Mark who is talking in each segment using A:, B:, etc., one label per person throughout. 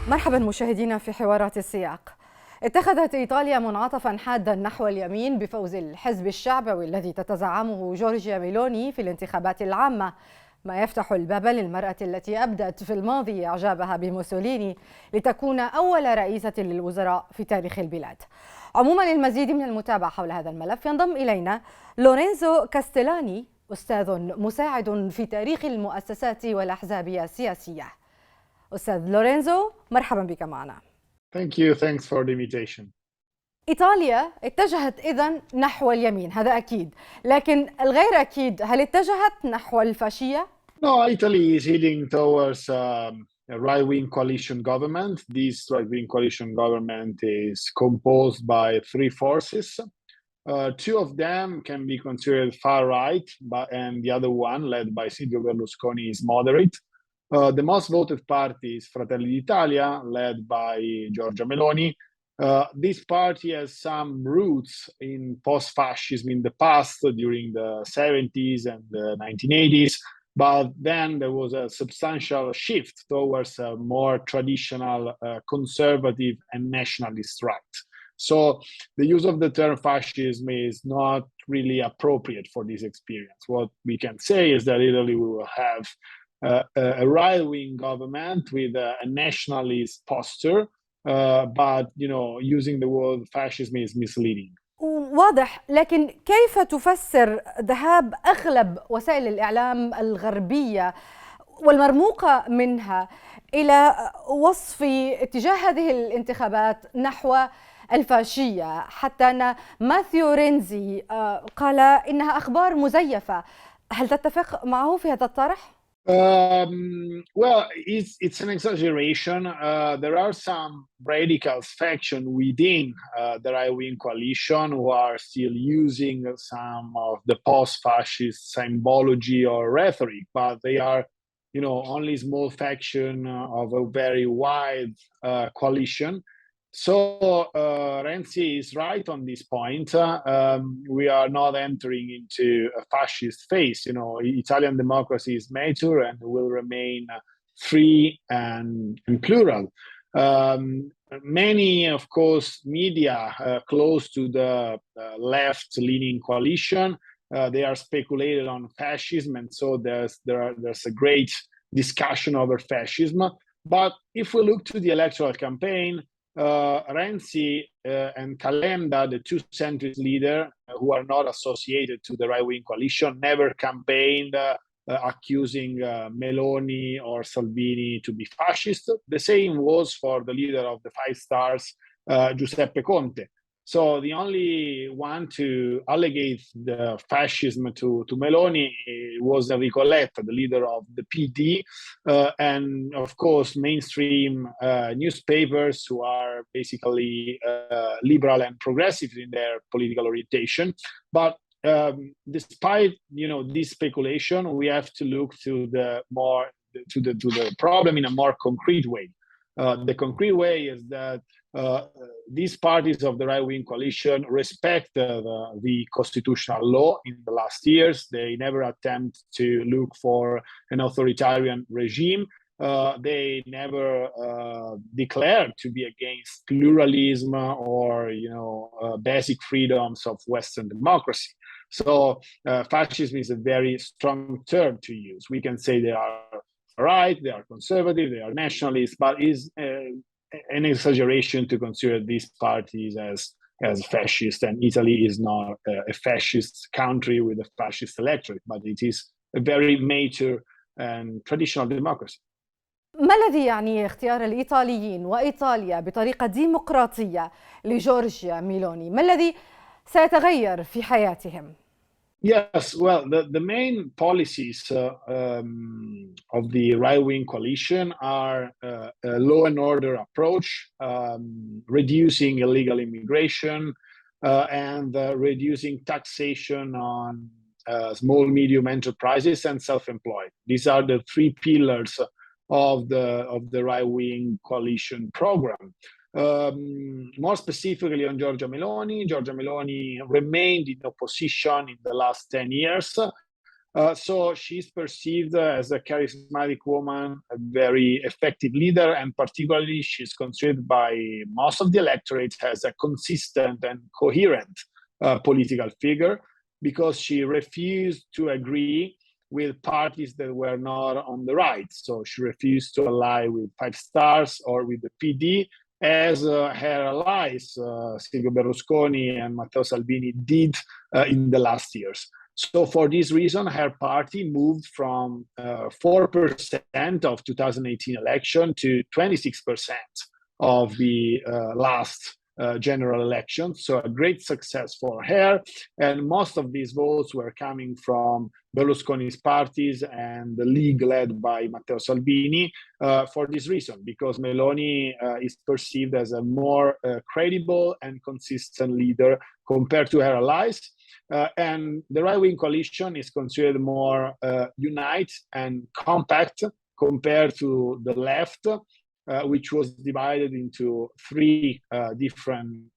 A: مرحبا مشاهدينا في حوارات السياق. اتخذت إيطاليا منعطفا حادا نحو اليمين بفوز الحزب الشعبوي الذي تتزعمه جورجيا ميلوني في الانتخابات العامة، ما يفتح الباب للمرأة التي أبدت في الماضي إعجابها بموسوليني لتكون أول رئيسة للوزراء في تاريخ البلاد. عموما للمزيد من المتابعة حول هذا الملف ينضم إلينا لورينزو كاستيلاني، أستاذ مساعد في تاريخ المؤسسات والأحزاب السياسية. أستاذ لورينزو، مرحبا بك معنا.
B: Thanks for the invitation.
A: إيطاليا اتجهت إذن نحو اليمين، هذا أكيد، لكن الغير أكيد، هل اتجهت نحو الفاشية؟
B: No, Italy is heading towards a right-wing coalition government. This right-wing coalition government is composed by three forces. Two of them can be considered far-right, and the other one, led by Silvio Berlusconi, is moderate. The most voted party is Fratelli d'Italia, led by Giorgia Meloni. This party has some roots in post-fascism in the past, during the 70s and the 1980s, but then there was a substantial shift towards a more traditional, conservative and nationalist right. So the use of the term fascism is not really appropriate for this experience. What we can say is that Italy will have a right-wing government with a nationalist posture, but using the word fascism is misleading.
A: واضح، لكن كيف تفسر ذهاب أغلب وسائل الإعلام الغربية والمرموقة منها إلى وصف اتجاه هذه الانتخابات نحو الفاشية، حتى أن ماثيو رينزي قال إنها أخبار مزيفة؟ هل تتفق معه في هذا الطرح؟
B: Well, it's an exaggeration. There are some radical factions within the right-wing coalition who are still using some of the post-fascist symbology or rhetoric, but they are, only a small faction of a very wide coalition. So Renzi is right on this point. We are not entering into a fascist phase. Italian democracy is mature and will remain free and plural. Many, of course, media close to the left-leaning coalition, they are speculated on fascism, and so there's a great discussion over fascism. But if we look to the electoral campaign, Renzi and Calenda, the two centrist leaders who are not associated to the right-wing coalition, never campaigned accusing Meloni or Salvini to be fascist. The same was for the leader of the Five Stars, Giuseppe Conte. So the only one to allegate the fascism to Meloni was Enrico Letta, the leader of the PD, and of course mainstream newspapers who are basically liberal and progressive in their political orientation. But despite this speculation, we have to look to the problem in a more concrete way. The concrete way is that these parties of the right-wing coalition respect the constitutional law in the last years. They never attempt to look for an authoritarian regime. They never declared to be against pluralism or basic freedoms of Western democracy. So fascism is a very strong term to use. We can say they are right, they are conservative, they are nationalists, but is an exaggeration to consider these parties as fascist. And Italy is not a fascist country with a fascist electorate, but it is a very mature and traditional democracy.
A: ما الذي يعني اختيار الإيطاليين وإيطاليا بطريقة ديمقراطية لجورجيا ميلوني؟ ما الذي سيتغير في حياتهم؟
B: Yes, well, the main policies of the right-wing coalition are a law and order approach, reducing illegal immigration, and reducing taxation on small, medium enterprises and self-employed. These are the three pillars of the right-wing coalition program. More specifically on Giorgia Meloni remained in opposition in the last 10 years. So she's perceived as a charismatic woman, a very effective leader, and particularly she's considered by most of the electorate as a consistent and coherent political figure, because she refused to agree with parties that were not on the right. So she refused to ally with Five Stars or with the PD, as her allies, Silvio Berlusconi and Matteo Salvini, did in the last years. So for this reason, her party moved from 4% of 2018 election to 26% of the last general election. So a great success for her. And most of these votes were coming from Berlusconi's parties and the league led by Matteo Salvini for this reason, because Meloni is perceived as a more credible and consistent leader compared to her allies. And the right-wing coalition is considered more united and compact compared to the left, which was divided into three different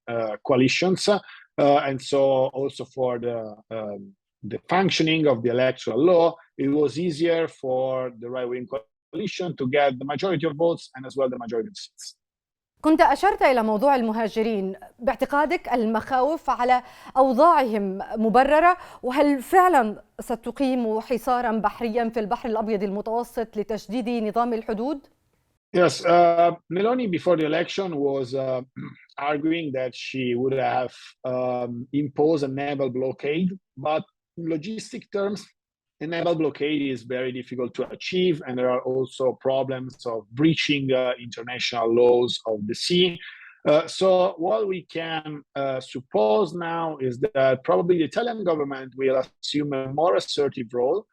B: coalitions. And so also for the functioning of the electoral law, it was easier for the right-wing coalition to get the majority of votes and as well the majority of seats.
A: كنت أشرت إلى موضوع المهاجرين، باعتقادك المخاوف على أوضاعهم مبررة؟ وهل فعلا ستقيم حصارا بحريا في البحر الأبيض المتوسط لتشديد نظام الحدود؟
B: Yes, Meloni before the election was arguing that she would have imposed a naval blockade, but in logistic terms, a naval blockade is very difficult to achieve, and there are also problems of breaching international laws of the sea. So what we can suppose now is that probably the Italian government will assume a more assertive role,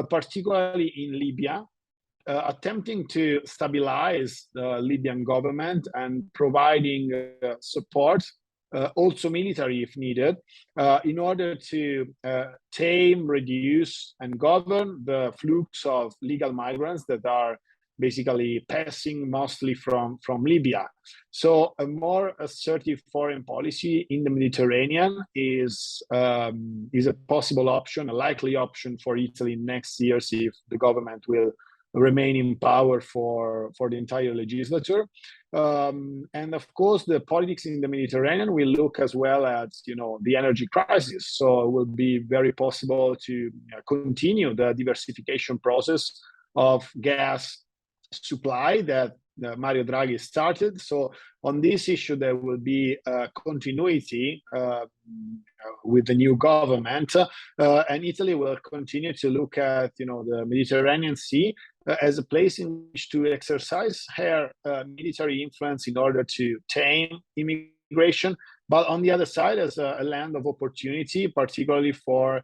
B: particularly in Libya, attempting to stabilize the Libyan government and providing support, also military if needed, in order to tame, reduce, and govern the flux of legal migrants that are basically passing mostly from Libya. So a more assertive foreign policy in the Mediterranean is a possible option, a likely option for Italy next year if the government will remain in power for the entire legislature. And of course, the politics in the Mediterranean will look as well at, the energy crisis. So it will be very possible to continue the diversification process of gas supply that Mario Draghi started. So on this issue, there will be continuity with the new government, and Italy will continue to look at, the Mediterranean Sea as a place in which to exercise her military influence in order to tame immigration, but on the other side as a land of opportunity, particularly for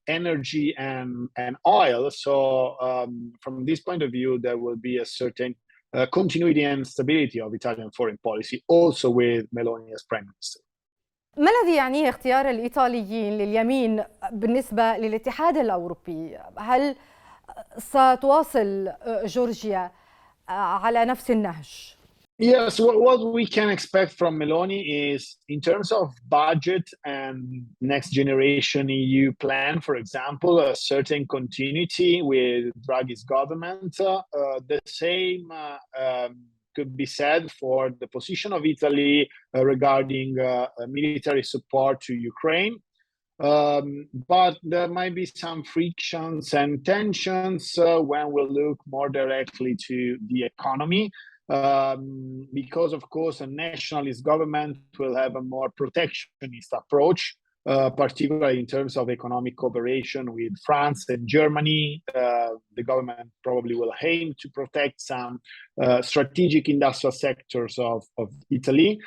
B: energy and oil. So from this point of view, there will be a certain continuity and stability of Italian foreign policy, also with Meloni as Prime Minister.
A: ما الذي يعنيه اختيار الإيطاليين لليمين بالنسبة للاتحاد الأوروبي؟ هل ستواصل جورجيا على نفس النهج؟
B: Yes, what we can expect from Meloni is, in terms of budget and next generation EU plan, for example, a certain continuity with Draghi's government. The same could be said for the position of Italy regarding military support to Ukraine. But there might be some frictions and tensions when we look more directly to the economy. Because of course a nationalist government will have a more protectionist approach, particularly in terms of economic cooperation with France and Germany. The government probably will aim to protect some strategic industrial sectors of Italy.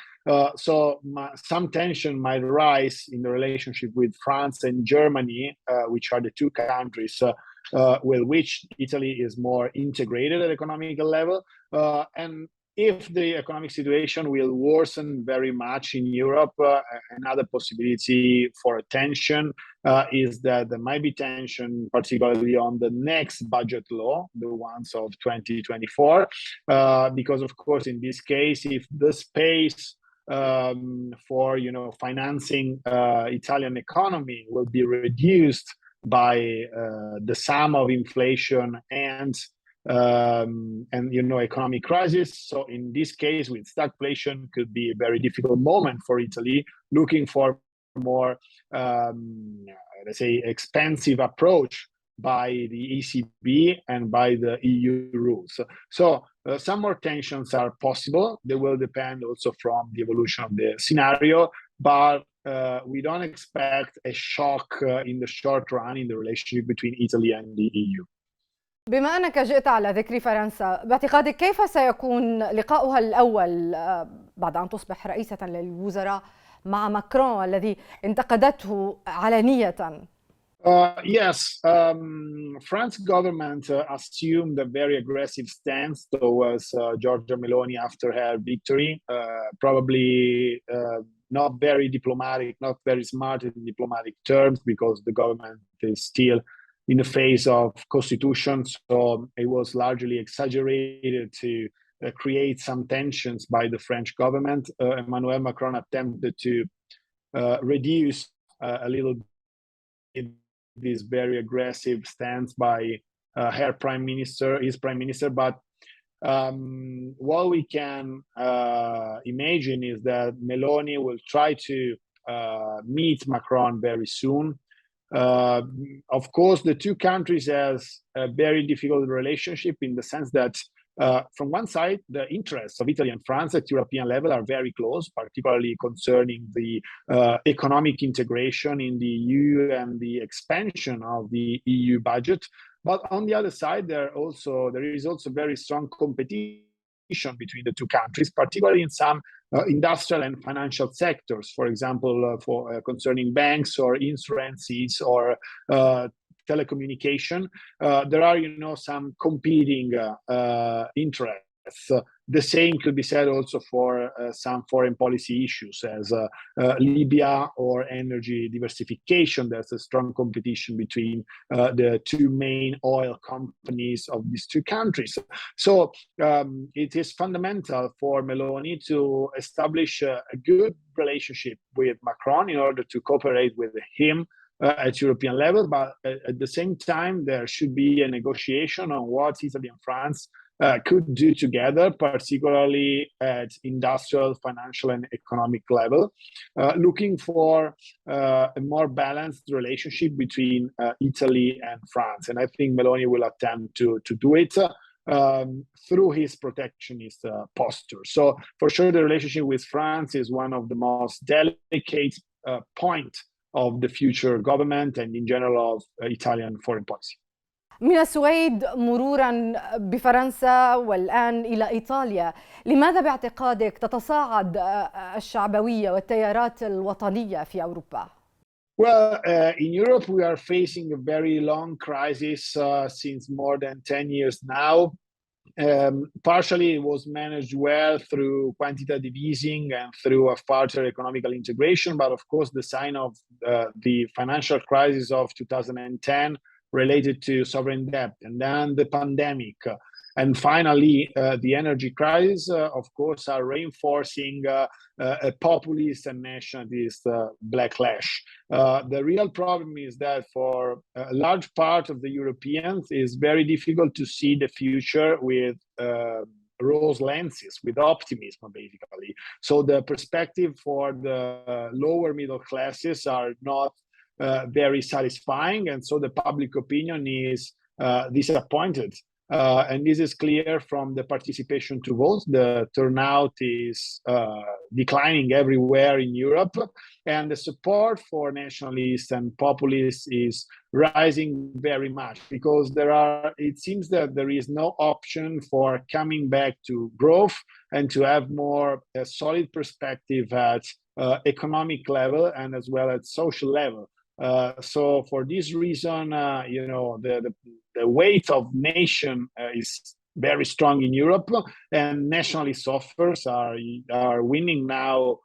B: So some tension might rise in the relationship with France and Germany, which are the two countries with which Italy is more integrated at economic level. And if the economic situation will worsen very much in Europe, another possibility for a tension is that there might be tension, particularly on the next budget law, the ones of 2024, because of course, in this case, if the space for financing Italian economy will be reduced by the sum of inflation and economic crisis. So in this case, with stagflation, could be a very difficult moment for Italy, looking for more, let's say, expensive approach by the ECB and by the EU rules. So some more tensions are possible. They will depend also from the evolution of the scenario, but we don't expect a shock in the short run in the relationship between Italy and the EU.
A: بما أنك جئت على ذكر فرنسا، باعتقادك كيف سيكون لقاؤها الأول بعد أن تصبح رئيسة للوزراء مع ماكرون الذي انتقدته علنية؟
B: Yes, France government assumed a very aggressive stance towards Giorgia Meloni after her victory, probably not very diplomatic, not very smart in diplomatic terms, because the government is still in the phase of constitution, so it was largely exaggerated to create some tensions by the French government. Emmanuel Macron attempted to reduce a little bit this very aggressive stance by his prime minister, but what we can imagine is that Meloni will try to meet Macron very soon. Of course, the two countries has a very difficult relationship in the sense that from one side, the interests of Italy and France at European level are very close, particularly concerning the economic integration in the EU and the expansion of the EU budget. But on the other side, there is also very strong competition between the two countries, particularly in some industrial and financial sectors, for example, concerning banks or insurances or telecommunication. There are, some competing interests. The same could be said also for some foreign policy issues, as Libya or energy diversification. There's a strong competition between the two main oil companies of these two countries. So it is fundamental for Meloni to establish a good relationship with Macron in order to cooperate with him at European level, but at the same time, there should be a negotiation on what Italy and France could do together, particularly at industrial, financial, and economic level, looking for a more balanced relationship between Italy and France. And I think Meloni will attempt to do it through his protectionist posture. So for sure, the relationship with France is one of the most delicate points of the future government and in general of Italian foreign policy.
A: من السويد مرورا بفرنسا والآن إلى إيطاليا، لماذا باعتقادك تتصاعد الشعبوية والتيارات الوطنية في أوروبا؟
B: Well, in Europe we are facing a very long crisis since more than 10 years now. Partially it was managed well through quantitative easing and through a further economical integration, but of course the sign of the financial crisis of 2010 related to sovereign debt, and then the pandemic, and finally the energy crisis, of course, are reinforcing a populist and nationalist backlash. The real problem is that for a large part of the Europeans, it's very difficult to see the future with rose lenses, with optimism, basically. So the perspective for the lower middle classes are not very satisfying, and so the public opinion is disappointed. And this is clear from the participation to vote. The turnout is declining everywhere in Europe, and the support for nationalists and populists is rising very much, because it seems that there is no option for coming back to growth and to have more a solid perspective at economic level and as well as social level. So for this reason, the weight of nation is very strong in Europe, and nationalist offers are winning now,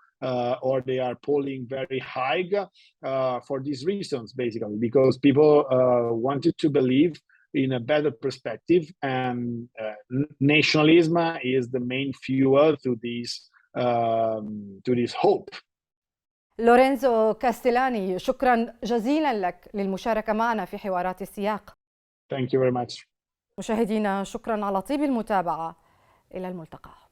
B: or they are polling very high for these reasons, basically, because people wanted to believe in a better perspective, and nationalism is the main fuel to this hope.
A: لورينزو كاستيلاني، شكرا جزيلا لك للمشاركة معنا في حوارات السياق.
B: Thank you very much.
A: مشاهدينا، شكرا على طيب المتابعة. إلى الملتقى.